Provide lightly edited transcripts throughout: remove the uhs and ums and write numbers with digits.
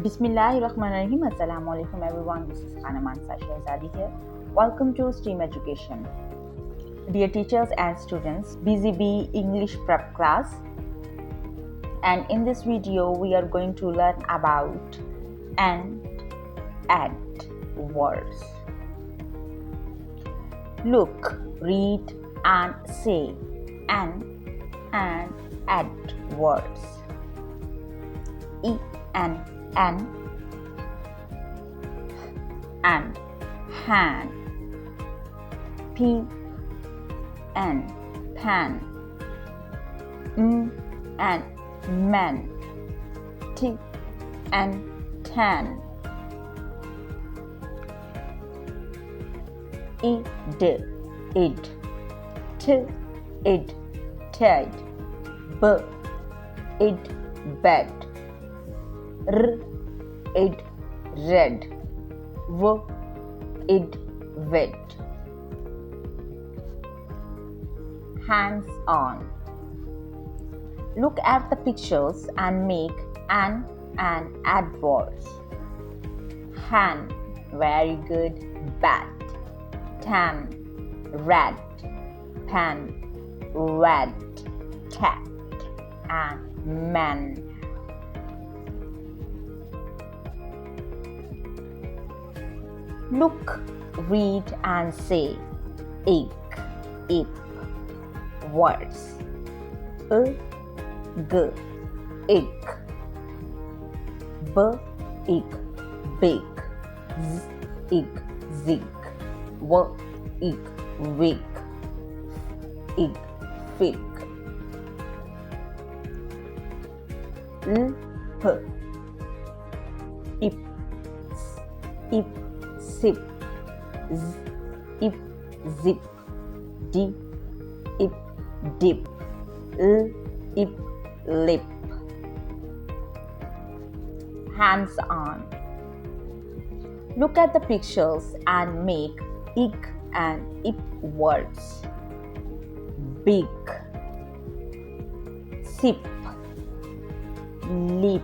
Bismillahirrahmanirrahim. Assalamualaikum everyone. This is Khana Mansa Shehzadi here. Welcome to STEAM Education. Dear teachers and students, BZB English Prep class. And in this video, we are going to learn about and add words. Look, read and say and add words. E and hand, p and pan, and man, t and tan, id, t, id, tide, b, id, bed, r, id, red, v, id, wet. Hands on. Look at the pictures and make and add words. Hand, very good. Bat, tan, rat, pan, rat, cat, and man. Look, read and say egg, ip, words. G, egg, b, egg, big, z, egg, zig, w, egg, wig, egg, fig. L, p, ip, ip, sip, z, ip, zip, d, ip, dip, l, ip, lip. Hands on. Look at the pictures and make ik and ip words. Big, sip, lip,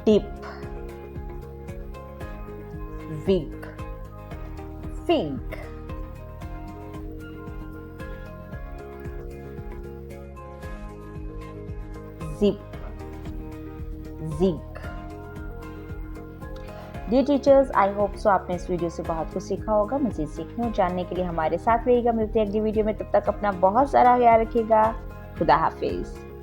dip, wig, fig. Zip, zig. Dear teachers, I hope so आपने इस video से बहुत कुछ सीखा होगा। मज़ीद सीखने और जानने के लिए हमारे साथ रहिएगा। मिलते हैं अगली वीडियो में, तब तक अपना बहुत सारा ख्याल रखिएगा। खुदा हाफिज़।